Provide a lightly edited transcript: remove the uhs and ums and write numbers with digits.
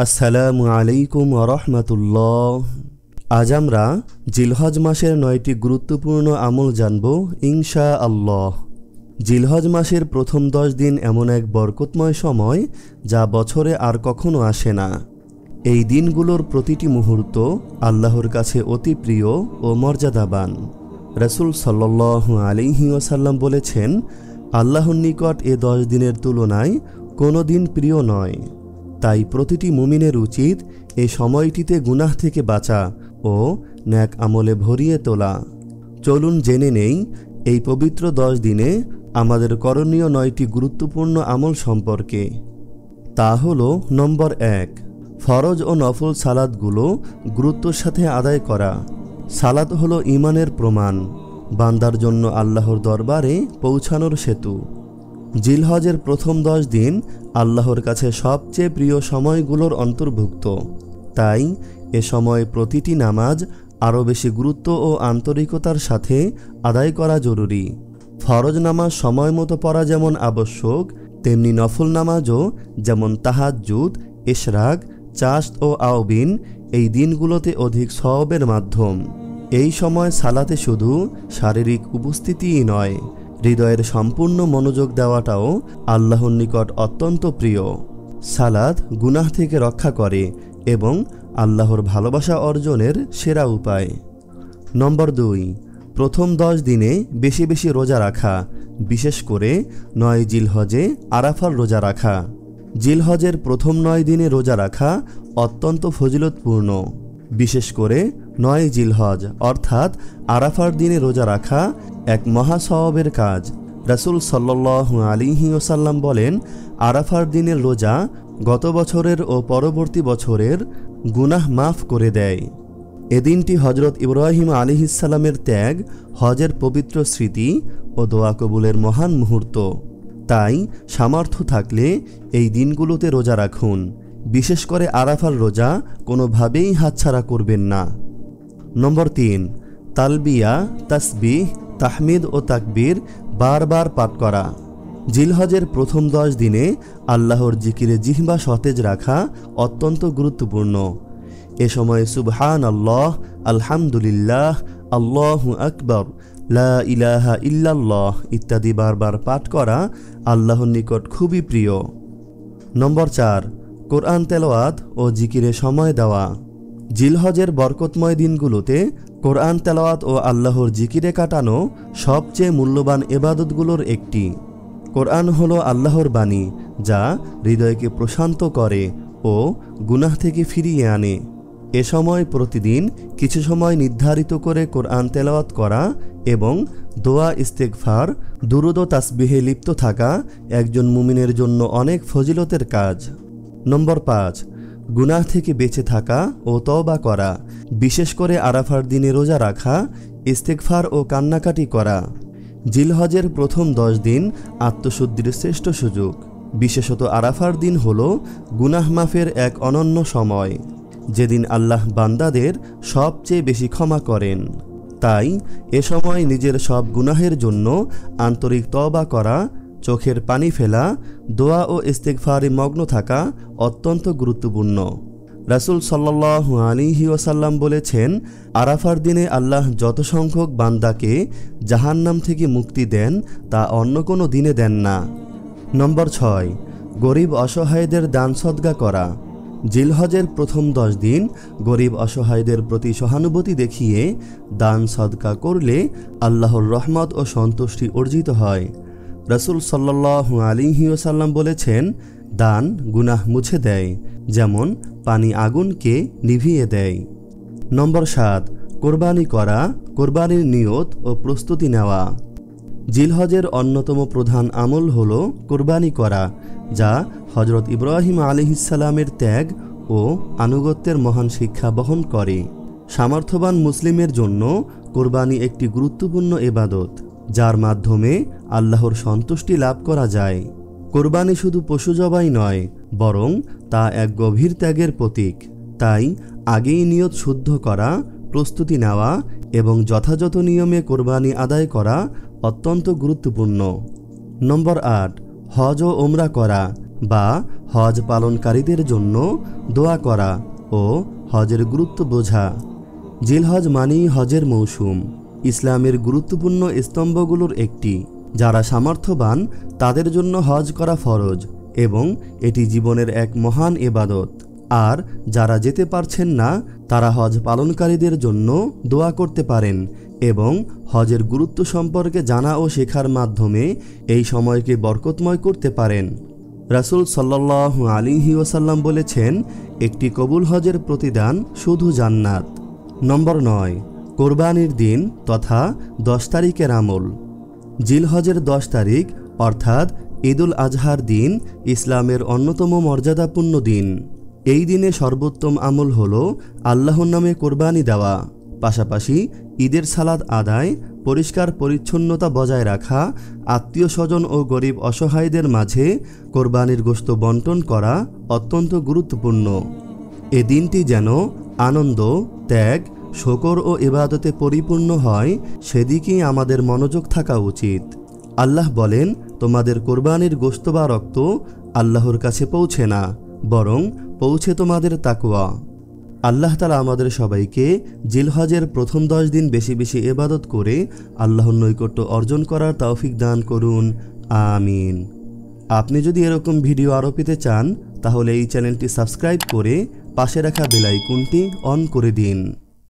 আসসালামু আলাইকুম ওয়া রাহমাতুল্লাহ। আজ আমরা জিলহজ মাসের ৯টি গুরুত্বপূর্ণ আমল জানব ইনশাআল্লাহ। জিলহজ মাসের প্রথম ১০ দিন এমন এক বরকতময় সময় যা বছরে আর কখনো আসে না। এই দিনগুলোর প্রতিটি মুহূর্ত আল্লাহর কাছে অতি প্রিয় ও মর্যাদাবান। রাসূল সাল্লাল্লাহু আলাইহি ওয়াসাল্লাম বলেছেন, আল্লাহর নিকট এ ১০ দিনের তুলনায় কোনো দিন প্রিয় নয়। তাই প্রতিটি মুমিনের উচিত এই সময়টিতে গুনাহ থেকে বাঁচা ও নেক আমলে ভরিয়ে তোলা। চলুন জেনে নেই এই পবিত্র ১০ দিনে আমাদের করণীয় ৯টি গুরুত্বপূর্ণ আমল সম্পর্কে। তা হল, নম্বর ১, ফরজ ও নফল সালাতগুলো গুরুত্বের সাথে আদায় করা। সালাত হলো ঈমানের প্রমাণ, বান্দার জন্য আল্লাহর দরবারে পৌঁছানোর সেতু। জিলহজের প্রথম ১০ দিন আল্লাহর কাছে সবচেয়ে প্রিয় সময়গুলোর অন্তর্ভুক্ত। তাই এ সময় প্রতিটি নামাজ আরও বেশি গুরুত্ব ও আন্তরিকতার সাথে আদায় করা জরুরি। ফরজ নামাজ সময় মতো পড়া যেমন আবশ্যক, তেমনি নফল নামাজও, যেমন তাহাজ্জুদ, ইশরাক, চাশত ও আওবিন, এই দিনগুলোতে অধিক সওয়াবের মাধ্যম। এই সময় সালাতে শুধু শারীরিক উপস্থিতিই নয়, হৃদয়ের সম্পূর্ণ মনোযোগ দেওয়াটাও আল্লাহর নিকট অত্যন্ত প্রিয়। সালাত গুনাহ থেকে রক্ষা করে এবং আল্লাহর ভালোবাসা অর্জনের সেরা উপায়। নম্বর ২, প্রথম ১০ দিনে বেশি বেশি রোজা রাখা, বিশেষ করে ৯ জিলহজে আরাফার রোজা রাখা। জিলহজের প্রথম ৯ দিনে রোজা রাখা অত্যন্ত ফজিলতপূর্ণ। বিশেষ করে ৯ জিলহজ অর্থাৎ আরাফার দিনে রোজা রাখা এক মহা সওয়াবের কাজ। রাসূল সাল্লাল্লাহু আলাইহি ওয়াসাল্লাম বলেন, আরাফার দিনের রোজা গত বছরের ও পরবর্তী বছরের গুনাহ মাফ করে দেয়। এদিনটি হযরত ইব্রাহিম আলাইহিসসালামের ত্যাগ, হজের পবিত্র স্মৃতি ও দোয়া কবুলের মহান মুহূর্ত। তাই সামর্থ্য থাকলে এই দিনগুলোতে রোজা রাখুন। বিশেষ করে আরাফার রোজা কোনোভাবেই হাতছাড়া করবেন না। নম্বর ৩, তালবিয়া, তাসবিহ, তাহমিদ ও তাকবীর বারবার পাঠ করা। জিলহজের প্রথম ১০ দিনে আল্লাহর জিকিরে জিহ্বা সতেজ রাখা অত্যন্ত গুরুত্বপূর্ণ। এ সময় সুবহানাল্লাহ, আলহামদুলিল্লাহ, আল্লাহু আকবার, লা ইলাহা ইল্লাল্লাহ ইত্যাদি বারবার পাঠ করা আল্লাহর নিকট খুবই প্রিয়। নম্বর ৪, কোরআন তেলাওয়াত ও জিকিরে সময় দেওয়া। জিলহজের বরকতময় দিনগুলোতে কোরআন তেলাওয়াত ও আল্লাহর জিকিরে কাটানো সবচেয়ে মূল্যবান ইবাদতগুলোর একটি। কোরআন হলো আল্লাহর বাণী, যা হৃদয়কে প্রশান্ত করে ও গুনাহ থেকে ফিরিয়ে আনে। এ সময় প্রতিদিন কিছু সময় নির্ধারিত করে কোরআন তেলাওয়াত করা এবং দোয়া, ইস্তেগফার, দুরূদ ও তাসবিহে লিপ্ত থাকা একজন মুমিনের জন্য অনেক ফজিলতের কাজ। নম্বর ৫, গুনাহ থেকে বেঁচে থাকা ও তওবা করা। বিশেষ করে আরাফার দিনে রোজা রাখা, ইস্তেগফার ও কান্নাকাটি করা। জিলহজের প্রথম ১০ দিন আত্মশুদ্ধির শ্রেষ্ঠ সুযোগ। বিশেষত আরাফার দিন হল গুনাহ মাফের এক অনন্য সময়, যেদিন আল্লাহ বান্দাদের সবচেয়ে বেশি ক্ষমা করেন। তাই এ সময় নিজের সব গুনাহের জন্য আন্তরিক তওবা করা, চোখের পানি ফেলা, দোয়া ও ইস্তেগফারে মগ্ন থাকা অত্যন্ত গুরুত্বপূর্ণ। রাসূল সাল্লাল্লাহু আলাইহি ওয়াসাল্লাম বলেছেন, আরাফার দিনে আল্লাহ যত সংখ্যক বান্দাকে জাহান্নাম থেকে মুক্তি দেন তা অন্য কোনো দিনে দেন না। নম্বর ৬, গরিব অসহায়দের দান সদকা করা। জিলহজের প্রথম ১০ দিন গরিব অসহায়দের প্রতি সহানুভূতি দেখিয়ে দান সদকা করলে আল্লাহর রহমত ও সন্তুষ্টি অর্জিত হয়। রাসূল সাল্লাল্লাহু আলাইহি ওয়াসাল্লাম বলেছেন, দান গুনাহ মুছে দেয়, যেমন পানি আগুনকে নিভিয়ে দেয়। নম্বর ৭, কোরবানি করা, কোরবানির নিয়ত ও প্রস্তুতি নেওয়া। জিলহজের অন্যতম প্রধান আমল হল কোরবানি করা, যা হযরত ইব্রাহিম আলাইহিসসালামের ত্যাগ ও আনুগত্যের মহান শিক্ষা বহন করে। সামর্থ্যবান মুসলিমের জন্য কোরবানি একটি গুরুত্বপূর্ণ ইবাদত, যার মাধ্যমে আল্লাহর সন্তুষ্টি লাভ করা যায়। কোরবানি শুধু পশু জবাই নয়, বরং তা এক গভীর ত্যাগের প্রতীক। তাই আগেই নিয়ত শুদ্ধ করা, প্রস্তুতি নেওয়া এবং যথাযথ নিয়মে কোরবানি আদায় করা অত্যন্ত গুরুত্বপূর্ণ। নম্বর ৮, হজ ও ওমরা করা। বা হজ পালনকারীদের জন্য দোয়া করা ও হজের গুরুত্ব বোঝা। জিলহজ মানেই হজের মৌসুম, ইসলামের গুরুত্বপূর্ণ স্তম্ভগুলোর একটি। যারা সামর্থ্যবান তাদের জন্য হজ করা ফরজ এবং এটি জীবনের এক মহান ইবাদত। আর যারা যেতে পারছেন না তারা হজ পালনকারীদের জন্য দোয়া করতে পারেন এবং হজের গুরুত্ব সম্পর্কে জানা ও শেখার মাধ্যমে এই সময়কে বরকতময় করতে পারেন। রাসূল সাল্লাল্লাহু আলাইহি ওয়াসাল্লাম বলেছেন, একটি কবুল হজের প্রতিদান শুধু জান্নাত। নম্বর 9, কোরবানির দিন তথা 10 তারিখের আমল। জিলহজের 10 তারিখ অর্থাৎ ঈদুল আজহার দিন ইসলামের অন্যতম মর্যাদাপূর্ণ দিন। এই দিনে সর্বোত্তম আমল হল আল্লাহর নামে কোরবানি দেওয়া, পাশাপাশি ঈদের সালাত আদায়, পরিষ্কার পরিচ্ছন্নতা বজায় রাখা, আত্মীয় স্বজন ও গরিব অসহায়দের মাঝে কোরবানির গোশত বন্টন করা অত্যন্ত গুরুত্বপূর্ণ। এ দিনটি যেন আনন্দ, ত্যাগ, শকর ও ইবাদতে পরিপূর্ণ হয় সেদিকেই আমাদের মনোযোগ থাকা উচিত। আল্লাহ বলেন, তোমাদের কোরবানির গোশত বা রক্ত আল্লাহর কাছে পৌঁছে না, বরং পৌঁছে তোমাদের তাকওয়া। আল্লাহ তাআলা আমাদের সবাইকে জিলহজের প্রথম 10 দিন বেশি বেশি ইবাদত করে আল্লাহর নৈকট্য অর্জন করার তৌফিক দান করুন, আমিন। আপনি যদি এরকম ভিডিও আরও পেতে চান তাহলে এই চ্যানেলটি সাবস্ক্রাইব করে পাশে রাখা বেল আইকনটি অন করে দিন।